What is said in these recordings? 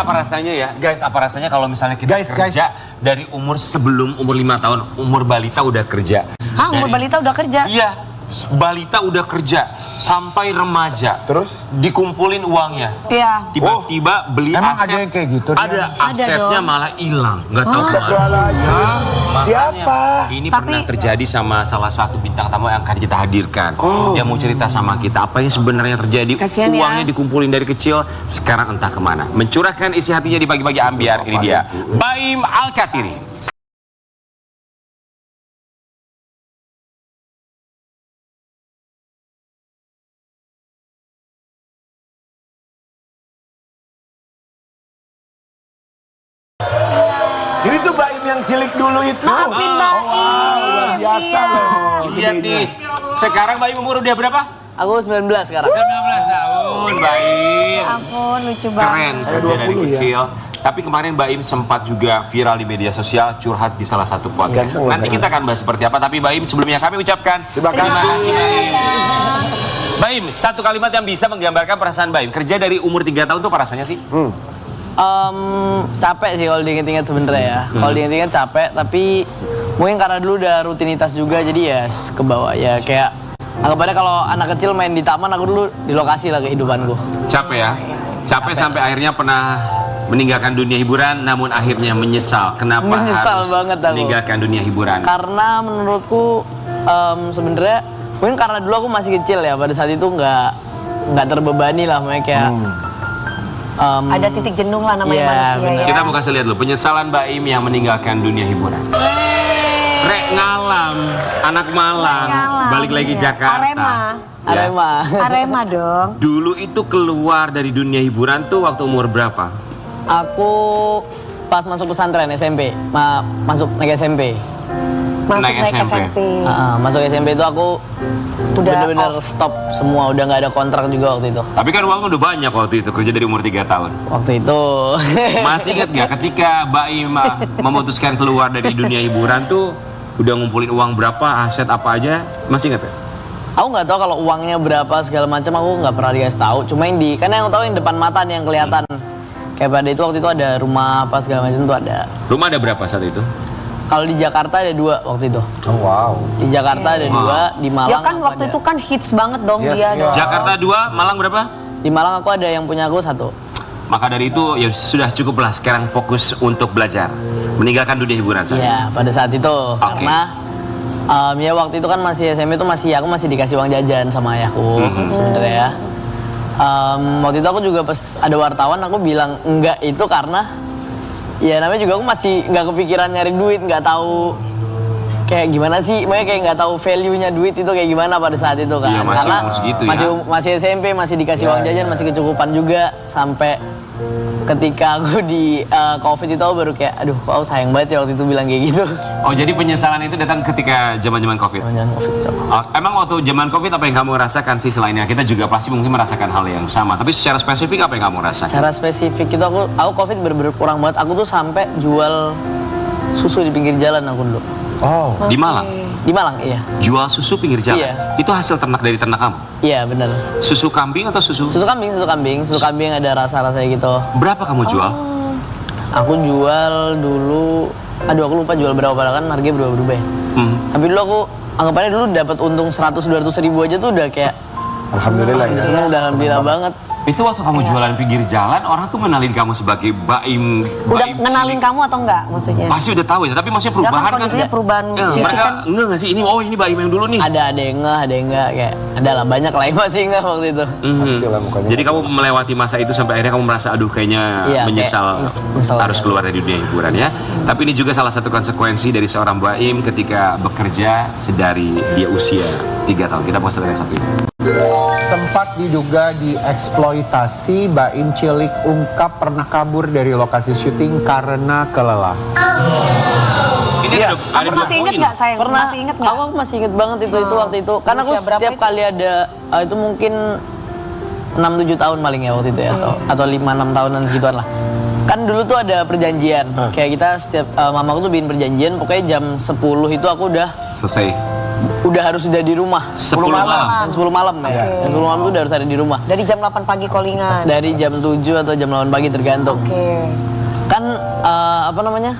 apa rasanya ya? Guys, apa rasanya kalau misalnya kita kerja dari sebelum umur 5 tahun, umur balita udah kerja. Hah, umur balita udah kerja? Iya, balita udah kerja sampai remaja. Terus dikumpulin uangnya. Iya. Tiba-tiba beli emang aset. ada yang kayak gitu? Ada asetnya dong. malah hilang, nggak tahu kemana. Astagfirullahaladzim. Siapa? Ini pernah terjadi sama salah satu bintang tamu yang akan kita hadirkan. Dia mau cerita sama kita apa yang sebenarnya terjadi. Kasian ya. Uangnya dikumpulin dari kecil, sekarang entah kemana. Mencurahkan isi hatinya di pagi-pagi ambiar. Ini dia, Baim Alkatiri. Ini tuh Baim yang cilik dulu itu. Maafin Baim. Luar biasa loh. Lihat nih, sekarang Baim umur udah berapa? Aku 19 sekarang. 19 tahun, Baim. Ampun, lucu banget. Keren, kerja dari 20 ya. kecil. Tapi kemarin Baim sempat juga viral di media sosial, curhat di salah satu podcast. Ganteng, Nanti ganteng. kita akan bahas seperti apa. Tapi Baim, sebelumnya kami ucapkan Terima kasih. Baim, satu kalimat yang bisa menggambarkan perasaan Baim. Kerja dari umur 3 tahun tuh apa rasanya sih? Capek sih kalau diinget-inget sebenarnya ya. Kalau diinget-inget capek, tapi mungkin karena dulu udah rutinitas juga, jadi ya ke bawah ya kayak anggapannya kalau anak kecil main di taman, aku dulu di lokasi lah kehidupanku. Capek ya? Capek sampai akhirnya pernah meninggalkan dunia hiburan, namun akhirnya menyesal. Kenapa Menyesal harus banget aku. meninggalkan dunia hiburan? Karena menurutku sebenarnya mungkin karena dulu aku masih kecil ya, pada saat itu nggak terbebani lah, makanya kayak Ada titik jenuh lah namanya Iya, manusia bener. ya. Kita mau kasih lihat dulu penyesalan Baim yang meninggalkan dunia hiburan. Rek Ngalam, anak Malang, Ngalam, balik lagi iya. Jakarta. Arema. Ya. Arema. Arema dong. Dulu itu keluar dari dunia hiburan tuh waktu umur berapa? Aku pas masuk pesantren SMP, masuk naik SMP. Masuk Naik naik SMP. SMP. Masuk SMP itu aku Udah bener-bener stop semua, udah nggak ada kontrak juga waktu itu. Tapi kan uangnya udah banyak waktu itu, kerja dari umur 3 tahun. Waktu itu Masih ingat gak ketika Baim memutuskan keluar dari dunia hiburan tuh udah ngumpulin uang berapa, aset apa aja? Masih ingat ya? aku nggak tahu kalau uangnya berapa segala macam, aku nggak pernah dikasih tahu. Cuma yang karena yang tahu yang depan mata nih yang kelihatan. Kayak pada itu waktu itu ada rumah apa segala macam tuh ada. Rumah ada berapa saat itu? Kalau di Jakarta ada 2 waktu itu. Oh, wow. Di Jakarta ada 2, di Malang Ya kan aku waktu ada. itu kan hits banget dong Yes, dia yes. dong. Jakarta 2, Malang berapa? Di Malang aku ada yang punya aku 1. Maka dari itu ya sudah cukuplah sekarang fokus untuk belajar, meninggalkan dunia hiburan saja. Iya, pada saat itu karena ya waktu itu kan masih SMP itu aku masih dikasih uang jajan sama ayahku sebenarnya ya. Waktu itu aku juga pas ada wartawan aku bilang enggak itu karena ya namanya juga aku masih nggak kepikiran nyari duit, nggak tahu kayak gimana sih, makanya kayak nggak tahu value-nya duit itu kayak gimana pada saat itu kan. Iya, masih Karena umur segitu ya. masih SMP, masih dikasih uang jajan, masih kecukupan juga sampai ketika aku di COVID itu aku baru kayak aduh kok aku sayang banget ya waktu itu bilang kayak gitu. Oh, jadi penyesalan itu datang ketika zaman-zaman Covid. Jangan COVID. Cok. Oh, emang waktu zaman Covid apa yang kamu rasakan sih selainnya? Kita juga pasti mungkin merasakan hal yang sama. Tapi secara spesifik apa yang kamu rasakan? Cara spesifik itu aku COVID bener-bener kurang banget. Aku tuh sampai jual susu di pinggir jalan aku dulu. Oh. Di Malang, Di Malang, iya. jual susu pinggir jalan. Iya. Itu hasil ternak dari ternak kamu? Iya, bener. Susu kambing atau susu? Susu kambing. Susu kambing ada rasa-rasanya gitu. Berapa kamu jual? Aku jual dulu, aduh aku lupa jual berapa padahal kan harganya berubah-berubah ya. Tapi dulu aku anggapannya dulu dapat untung 100-200 ribu aja tuh udah kayak Alhamdulillah ya. udah seneng, udah alhamdulillah banget. Itu waktu kamu jualan pinggir jalan, orang tuh ngenalin kamu sebagai Baim. Udah Baim ngenalin cilik. kamu atau enggak maksudnya? Pasti udah tahu ya, tapi maksudnya Udah kan perubahan kondisinya perubahan fisik mereka kan. enggak nggak sih ini ini Baim yang dulu nih. Ada yang ngeh, ada yang enggak, kayak ada lah banyak lah yang masih ngeh waktu itu. Pastilah mukanya. Jadi kamu melewati masa itu sampai akhirnya kamu merasa aduh kayaknya Iya, menyesal kayak nyesel harus ya. keluar dari dunia hiburan ya. Tapi ini juga salah satu konsekuensi dari seorang Baim ketika bekerja sedari dia usia 3 tahun. Kita bahas yang satu ini. Sempat diduga dieksploitasi, Baim cilik ungkap pernah kabur dari lokasi syuting karena kelelahan. Ini ada Kamu masih inget nggak sayang? Pernah, Masih inget nggak? aku masih inget banget itu waktu itu. Karena aku Usia berapa setiap itu? kali ada, itu mungkin 6-7 tahun paling ya waktu itu ya, atau 5-6 tahunan segituan lah. Kan dulu tuh ada perjanjian, kayak kita setiap, mamaku tuh bikin perjanjian, pokoknya jam 10 itu aku udah selesai. udah harus udah di rumah 10 malam. Jam 10 malam ya. Jam 10 malam tuh udah harus ada di rumah. Dari jam 8 pagi callingan. Dari jam 7 atau jam 8 pagi tergantung. Oke. Kan apa namanya?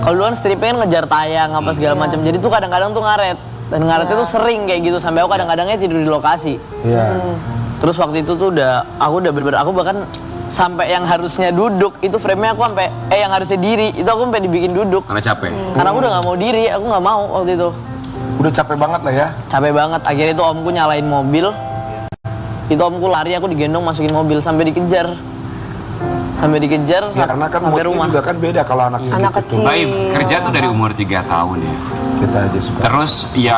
Kalau duluan stripnya kan ngejar tayang apa segala macam. Jadi tuh kadang-kadang tuh ngaret. Dan ngaretnya tuh sering kayak gitu sampai aku kadang-kadangnya tidur di lokasi. Iya. Terus waktu itu tuh aku udah bener-bener aku bahkan sampai yang harusnya duduk itu frame-nya aku sampai yang harusnya diri itu aku sampai dibikin duduk. Karena capek. Karena aku udah nggak mau diri, aku nggak mau waktu itu. Udah capek banget lah ya. Capek banget. Akhirnya itu omku nyalain mobil. Itu omku lari, aku digendong masukin mobil sampai dikejar. Ya karena kan sampai moodnya rumah. juga kan beda kalau anak Anak segitu tuh. kecil. Baim, kerja tuh dari umur 3 tahun ya. Kita aja suka. Terus ya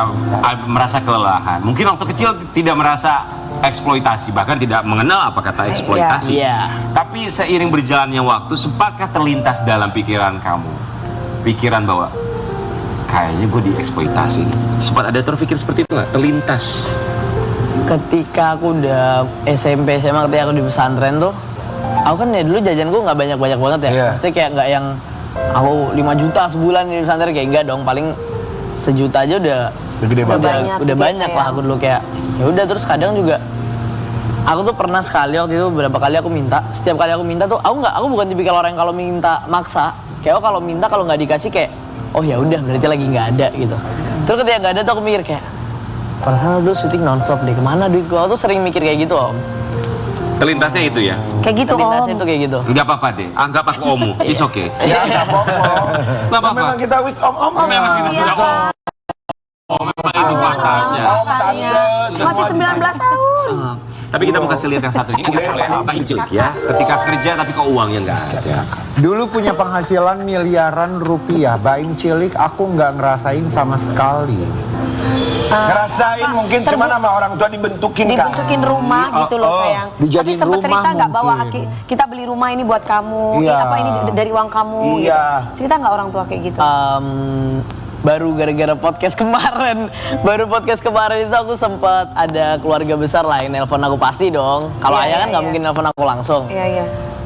merasa kelelahan. Mungkin waktu kecil tidak merasa eksploitasi, bahkan tidak mengenal apa kata eksploitasi. Iya. Tapi seiring berjalannya waktu, sempatkah terlintas dalam pikiran kamu? Pikiran bahwa kayaknya gue dieksploitasi. Sempat ada terpikir seperti itu nggak? Terlintas. Ketika aku udah SMP, SMA, ketika aku di pesantren tuh, aku kan ya dulu jajan gue nggak banyak-banyak banget ya. Iya. Maksudnya kayak nggak yang aku 5 juta sebulan di pesantren, kayak enggak dong. Paling sejuta aja udah Gede banget. udah banyak lah aku dulu kayak. Ya udah terus kadang juga aku tuh pernah sekali waktu itu beberapa kali aku minta. Setiap kali aku minta tuh aku bukan tipikal orang yang kalau minta maksa. Kayak kalau minta kalau nggak dikasih kayak oh ya udah berarti lagi nggak ada gitu. Terus ketika nggak ada tuh aku mikir kayak perasaan dulu syuting nonstop deh, kemana duit gua? Aku tuh sering mikir kayak gitu om. Terlintasnya itu ya. Kayak gitu Terlintasnya Om. itu kayak gitu. Nggak apa-apa deh. Anggap aku omu. It's okay. Ya nggak apa-apa. Nggak apa-apa. Memang kita wis om. Memang kita sudah memang itu faktanya. Om tante. Masih 19 tahun. Tapi kita mau kasih lihat yang satu ini kasih oleh Pak Incil ya. Ketika kerja tapi kok uangnya nggak ada. Dulu punya penghasilan miliaran rupiah, Baim cilik aku nggak ngerasain sama sekali. Ngerasain mungkin cuma sama orang tua dibentukin kan. Dibentukin rumah gitu loh sayang. Dijadiin Tapi sempet rumah cerita nggak bahwa mungkin. kita beli rumah ini buat kamu, Iya. apa ini dari uang kamu Iya. gitu. Cerita nggak orang tua kayak gitu? Baru gara-gara podcast kemarin itu aku sempat ada keluarga besar lah yang nelpon aku pasti dong. Kalau Iya, ayah kan iya, nggak iya. mungkin nelpon aku langsung. Iya, iya.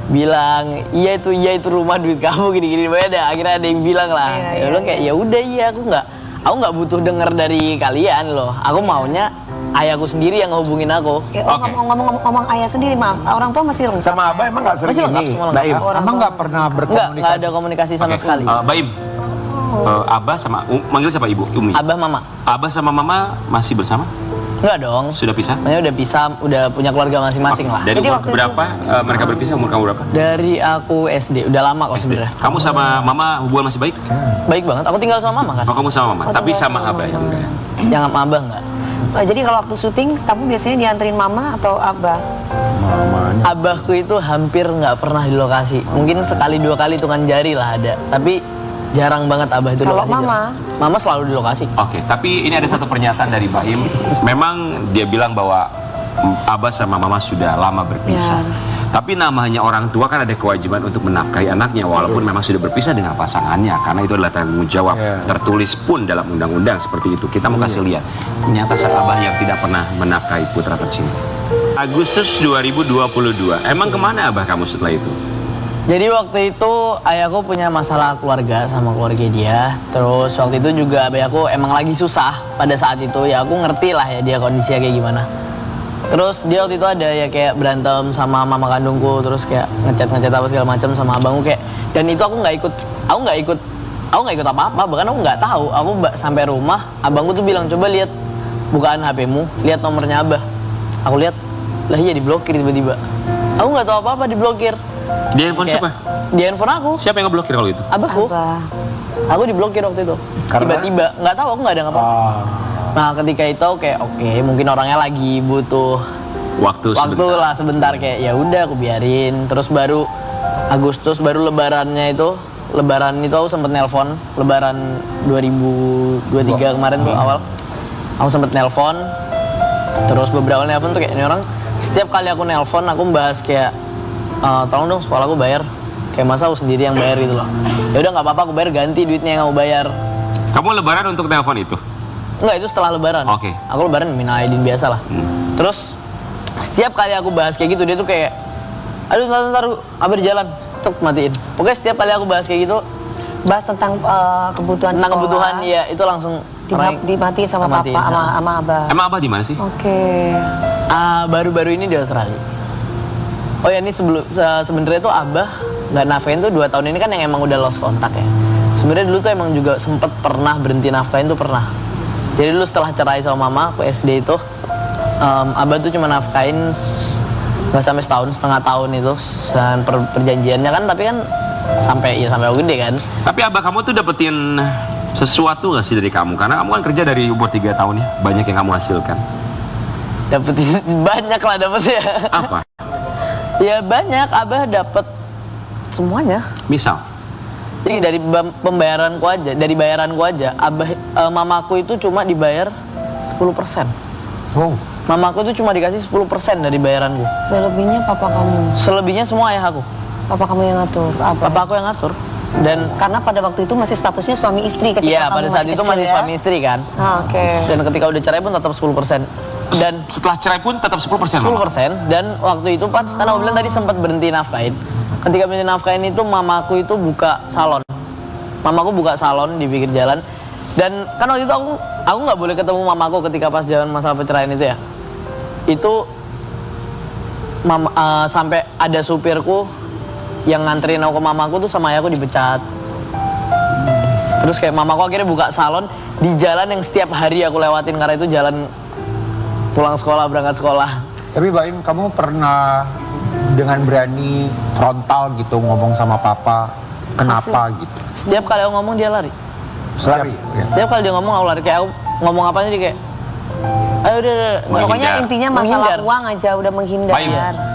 Bilang iya itu rumah duit kamu gini-gini ada. Akhirnya ada yang bilang lah. Iya, Ya iya, udah kayak ya udah iya aku nggak butuh denger dari kalian loh. Aku maunya ayahku sendiri yang ngehubungin aku. Ya, Oke. ngomong ayah sendiri, maaf. Orang tua masih lengkap. Sama abah emang nggak sering Masih lengkap ini. semua lengkap. Baim, Orang abang tua. nggak pernah Nggak berkomunikasi. ada komunikasi sama Oke. sekali. Baim. Abah sama manggil siapa ibu? Umi. Abah mama. Abah sama mama masih bersama? Enggak dong. Sudah pisah? Makanya udah pisah, udah punya keluarga masing-masing lah. Dari Jadi umur waktu itu- berapa mereka berpisah? Umur kamu berapa? Dari aku SD, udah lama kok SD. sebenarnya. Kamu sama mama hubungan masih baik? Baik banget. Aku tinggal sama mama kan. Oh, kamu sama mama, Oh, tapi tinggal sama sama abah ya enggak ya? Yang sama abah enggak. Jadi kalau waktu syuting, kamu biasanya dianterin mama atau abah? Mamanya. Abahku itu hampir nggak pernah di lokasi. Mungkin sekali dua kali hitungan jari lah ada. Tapi jarang banget abah itu di Kalau lokasi. mama? Mama selalu di lokasi. Oke, tapi ini ada satu pernyataan dari Baim. Memang dia bilang bahwa abah sama mama sudah lama berpisah. Ya. Tapi namanya orang tua kan ada kewajiban untuk menafkahi anaknya walaupun memang sudah berpisah dengan pasangannya karena itu adalah tanggung jawab Iya. tertulis pun dalam undang-undang seperti itu. Kita mau kasih lihat nyata sang abah yang tidak pernah menafkahi putra tercinta. Agustus 2022. Emang kemana abah kamu setelah itu? Jadi waktu itu ayahku punya masalah keluarga sama keluarga dia. Terus waktu itu juga ayahku emang lagi susah pada saat itu. Ya aku ngerti lah ya dia kondisinya kayak gimana. Terus dia waktu itu ada ya kayak berantem sama mama kandungku, terus kayak ngechat apa segala macam sama abangku kayak. Dan itu aku nggak ikut apa-apa. Bahkan aku nggak tahu. Aku sampai rumah, abangku tuh bilang coba lihat bukaan HP-mu, lihat nomornya abah. Aku lihat, lah iya diblokir tiba-tiba. Aku nggak tahu apa-apa diblokir. Di handphone Kayak, siapa? Di handphone aku. Siapa yang ngeblokir kalau itu? Abahku. Abah. Aku diblokir waktu itu. Karena? Tiba-tiba, nggak tahu, aku nggak ada ngapa. Nah ketika itu kayak oke, mungkin orangnya lagi butuh Waktu waktu sebentar. lah sebentar kayak ya udah aku biarin. Terus baru Agustus baru lebaran itu aku sempet nelpon lebaran 2023 kemarin tuh awal. Aku sempet nelpon. Terus beberapa kali nelpon tuh kayak ini orang setiap kali aku nelpon aku membahas kayak tolong dong sekolah aku bayar. Kayak masa aku sendiri yang bayar gitu loh. Ya udah nggak apa-apa aku bayar ganti duitnya yang aku bayar. Kamu lebaran untuk telepon itu? Enggak, itu setelah lebaran. Oke. Aku lebaran minal aidin biasa lah. Terus setiap kali aku bahas kayak gitu dia tuh kayak aduh ntar abah di jalan, tuk matiin. Pokoknya setiap kali aku bahas kayak gitu Bahas tentang kebutuhan tentang sekolah. kebutuhan ya itu langsung dimatiin sama Dimatiin, papa, sama abah. Emang abah di mana sih? Oke. Baru-baru ini di Australia. Oh ya, ini sebenarnya tuh abah nggak nafkahin tuh 2 tahun ini kan yang emang udah lost kontak ya. Sebenarnya dulu tuh emang juga sempet pernah berhenti nafkahin tuh pernah. Jadi dulu setelah cerai sama mama aku SD itu, abah tuh cuma nafkahin nggak sampai setengah tahun itu, dan perjanjiannya kan, tapi kan sampai aku gede kan. Tapi abah kamu tuh dapetin sesuatu gak sih dari kamu? Karena kamu kan kerja dari umur 3 tahun ya, banyak yang kamu hasilkan. Dapetin banyak lah dapetnya. Apa? Ya banyak, abah dapet semuanya. Misal? Jadi dari pembayaranku aja, dari bayaranku aja, mamaku itu cuma dibayar 10%. Oh. Mamaku itu cuma dikasih 10% dari bayaranku. Selebihnya papa kamu. Selebihnya semua ayah aku. Papa kamu yang ngatur. Apa? Papa aku yang ngatur. Dan Karena pada waktu itu masih statusnya suami istri ketika iya, kamu pada saat itu kecil, masih ya? suami istri kan. Oke. Dan ketika udah cerai pun tetap 10%. Dan Setelah cerai pun tetap 10%, Mama? 10%. Dan waktu itu pas, karena aku bilang tadi sempat berhenti nafkahin. Ketika berhenti nafkahin itu mamaku itu buka salon. Mamaku buka salon di pinggir jalan. Dan kan waktu itu aku nggak boleh ketemu mamaku ketika pas jalan masalah perceraian itu ya. Itu sampai ada supirku yang nganterin aku ke mamaku tuh sama ayahku dipecat. Terus kayak mamaku akhirnya buka salon di jalan yang setiap hari aku lewatin karena itu jalan pulang sekolah, berangkat sekolah. Tapi Baim, kamu pernah dengan berani frontal gitu ngomong sama papa kenapa gitu? Setiap kali aku ngomong dia lari. Lari. Ya. Setiap kali dia ngomong aku lari, kayak aku ngomong apanya dia kayak ayo udah. Menghindar. Pokoknya intinya masalah Menghindar. uang aja udah menghindar. Baik.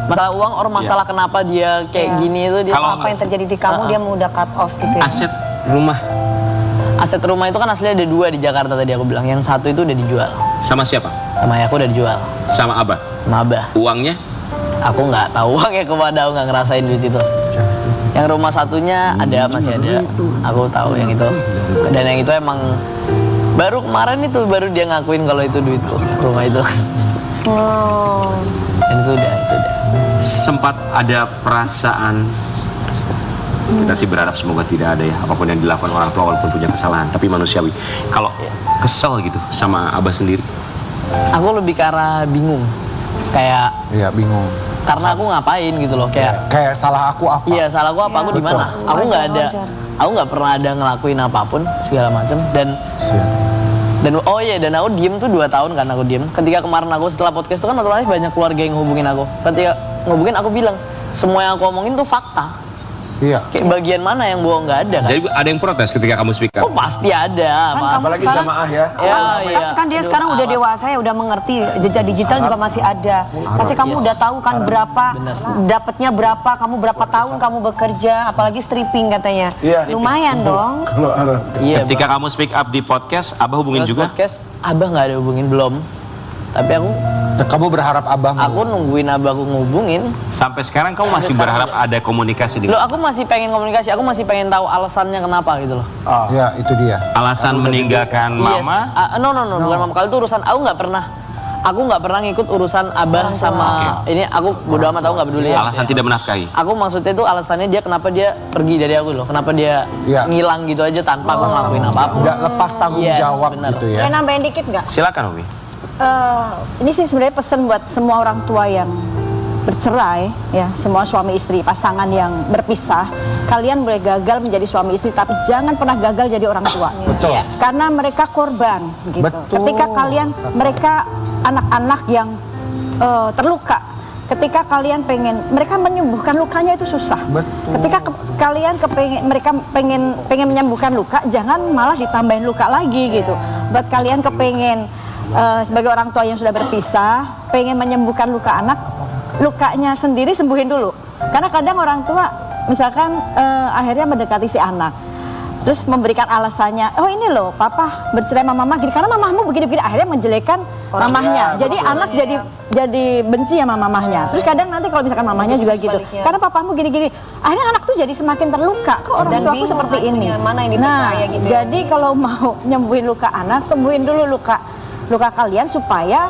Masalah uang or masalah kenapa dia kayak Iya. gini itu dia. Kalau- Apa yang terjadi di kamu dia mau udah cut off gitu ya. Aset rumah Aset rumah itu kan aslinya ada 2 di Jakarta tadi aku bilang. Yang satu itu udah dijual. sama siapa? Sama ayahku udah dijual. Sama abah? Sama abah. Uangnya? Aku nggak tahu uangnya kemana, aku nggak ngerasain duit itu. Yang rumah satunya ada, masih ada. Aku tahu yang itu. Dan yang itu emang baru kemarin itu baru dia ngakuin kalau itu duitku, rumah itu. Oh. Dan itu udah. Sempat ada perasaan, kita sih berharap semoga tidak ada ya, apapun yang dilakukan orang tua walaupun punya kesalahan, tapi manusiawi. Kalau kesel gitu sama abah sendiri? Aku lebih ke arah bingung. Kayak Iya, bingung. karena aku ngapain gitu loh, kayak Kayak salah aku apa? iya salah aku apa, aku di mana? Aku nggak ada, Wajar. aku nggak pernah ada ngelakuin apapun segala macam. Dan oh iya, dan aku diem tuh 2 tahun kan aku diem. Ketika kemarin aku setelah podcast itu kan otomatis banyak keluarga yang hubungin aku. Ketika ngehubungin aku bilang semua yang aku omongin tuh fakta. Iya. Kayak bagian mana yang bohong, nggak ada kan? Jadi ada yang protes ketika kamu speak up? Oh pasti ada, Kan Mas. kamu Apalagi sekarang- jamaah ya. Ya, Kan- iya. kan dia Aduh, sekarang udah apa? dewasa ya, udah mengerti jejak digital juga masih ada. Pasti kamu Yes. udah tahu kan berapa Bener. dapatnya berapa, kamu berapa tahun kamu bekerja, apalagi stripping katanya. Iya. Lumayan dong. Kalau ada. Iya, Ketika kamu speak up di podcast, abah hubungin juga? podcast, abah nggak ada hubungin belum. Tapi Kamu berharap abah aku nungguin abahku ngehubungin. Sampai sekarang kamu masih berharap ada komunikasi Loh, dengan aku masih pengen komunikasi, aku masih pengen tahu alasannya kenapa gitu loh. Ya, itu dia. alasan meninggalkan Yes. mama? No, bukan mama. Kalau itu urusan aku nggak pernah ngikut urusan abah sama ini, aku bodo amat, aku nggak peduli ya. Alasan tidak menafkahi? Aku maksudnya itu alasannya dia kenapa dia pergi dari aku loh, kenapa dia Iya. ngilang gitu aja tanpa aku ngelakuin apapun. Nggak lepas tanggung Yes, jawab bener. gitu Saya ya. nambahin dikit nggak? Silakan, Umi. Ini sih sebenarnya pesan buat semua orang tua yang bercerai, ya, semua suami istri, pasangan yang berpisah. Kalian boleh gagal menjadi suami istri, tapi jangan pernah gagal jadi orang tua. Betul. Karena mereka korban, gitu. Betul. Ketika mereka anak-anak yang terluka. Ketika kalian mereka menyembuhkan lukanya itu susah. Betul. Ketika mereka pengen menyembuhkan luka, jangan malah ditambahin luka lagi gitu. Buat kalian sebagai orang tua yang sudah berpisah, pengen menyembuhkan luka anak, lukanya sendiri sembuhin dulu. Karena kadang orang tua misalkan akhirnya mendekati si anak, terus memberikan alasannya, oh ini loh papa bercerai sama mama gini karena mamahmu begini-begini, akhirnya menjelekkan mamahnya. Jadi anak jadi benci sama mamahnya. Terus kadang nanti kalau misalkan mamahnya juga gitu, sebaliknya. karena papamu gini-gini, akhirnya anak tuh jadi semakin terluka. Kok orang Dan tuaku bingung seperti ini? akhirnya, mana yang dipercaya gitu ya. Jadi kalau mau nyembuhin luka anak, sembuhin dulu luka kalian supaya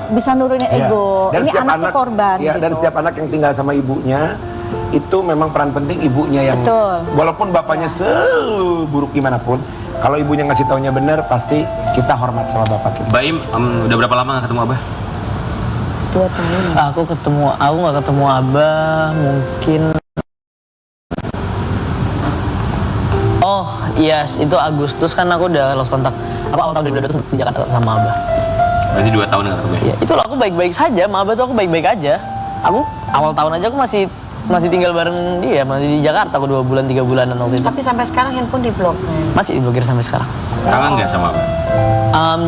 bisa nurunin ego. Dan Ini setiap anak tuh korban. Ya, gitu. dan setiap anak yang tinggal sama ibunya itu memang peran penting ibunya yang Betul. walaupun bapaknya seburuk gimana pun, Kalau ibunya ngasih taunya benar, pasti kita hormat sama bapak kita. Baim, udah berapa lama nggak ketemu Abah? 2 tahun. Aku nggak ketemu Abah mungkin. Oh yes, itu Agustus kan aku udah lost kontak. Aku awal tahun 2022 di Jakarta sama Abah. Berarti 2 tahun nggak ketemu ya? Ya, itu loh aku baik-baik saja, sama Abah tuh aku baik-baik aja. Aku awal tahun aja aku masih tinggal bareng dia, masih di Jakarta aku 2 bulan 3 bulanan waktu itu. Tapi sampai sekarang handphone diblok saya. Masih diblokir sampai sekarang. Kangen nggak sama Abah?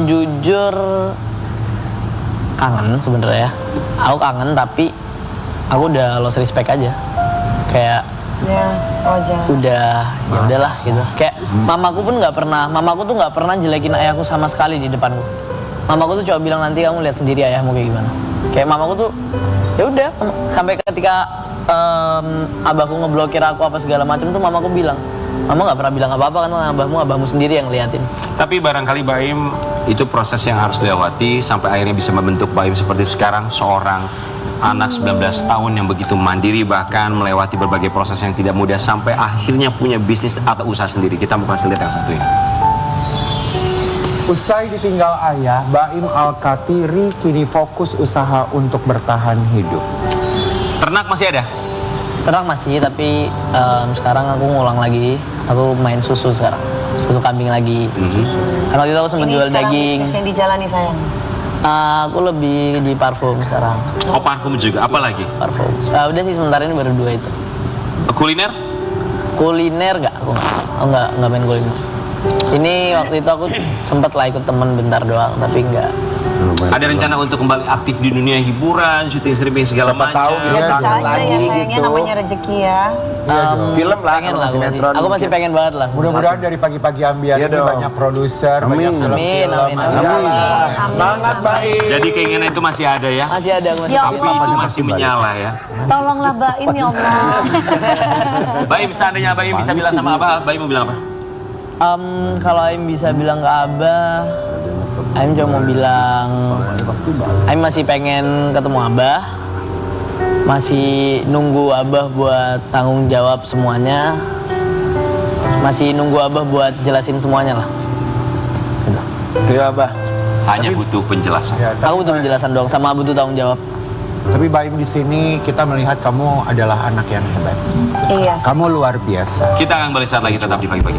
Jujur kangen sebenarnya. Aku kangen tapi aku udah lost respect aja. Kayak Ya, wajar. udah ya udahlah gitu. Kayak mamaku tuh nggak pernah jelekin ayahku sama sekali di depanku. Mamaku tuh cuma bilang nanti kamu lihat sendiri ayahmu kayak gimana. Kayak mamaku tuh ya udah sampai ketika abahku ngeblokir aku apa segala macam tuh mamaku bilang, mama nggak pernah bilang apa-apa kan abahmu sendiri yang ngeliatin. Tapi barangkali Baim itu proses yang harus dilewati sampai akhirnya bisa membentuk Baim seperti sekarang, seorang anak 19 tahun yang begitu mandiri, bahkan melewati berbagai proses yang tidak mudah sampai akhirnya punya bisnis atau usaha sendiri. Kita mau kasih lihat yang satu ini. Usai ditinggal ayah, Baim Al-Katiri kini fokus usaha untuk bertahan hidup. Ternak masih ada? Ternak masih, tapi sekarang aku ngulang lagi. Aku main susu sekarang, susu kambing lagi. Karena waktu itu aku sempat Ini jual sekarang daging. bisnis yang dijalani sayang. Aku lebih di parfum sekarang, Oh, parfum juga. Apa lagi? parfum. Udah sih sementara ini baru 2 itu. Kuliner? Kuliner aku nggak main kuliner. Ini waktu itu aku sempat lah ikut temen bentar doang, tapi nggak. Ada rencana untuk kembali aktif di dunia hiburan, syuting stripping segala Siapa tahu macam? gitu. Ya bisa kangen aja lagi ya sayangnya gitu. namanya rezeki ya. Film lah, Pengen kalau lah, sinetron aku masih mungkin. pengen banget lah. Mudah-mudahan dari pagi-pagi ambiar Iya ini dong. banyak produser, Amin. banyak film-film. Amin. Iyalah. Amin. Semangat baik. Jadi keinginan itu masih ada ya? Masih ada aku masih Ya Tapi itu masih menyala ya. Tolonglah Baim ya Allah. Baim, seandainya Baim bisa bilang sama Abah, Baim mau bilang apa? Kalau Aim bisa bilang ke Abah, Aim cuma mau bilang Aim masih pengen ketemu Abah, masih nunggu Abah buat tanggung jawab semuanya, masih nunggu Abah buat jelasin semuanya lah. Iya, Abah. Hanya butuh penjelasan. Ya, Aku butuh penjelasan doang, sama butuh tanggung jawab. tapi Baim di sini kita melihat kamu adalah anak yang hebat. Iya. Kamu luar biasa. Kita akan balik saat lagi tetap di pagi-pagi.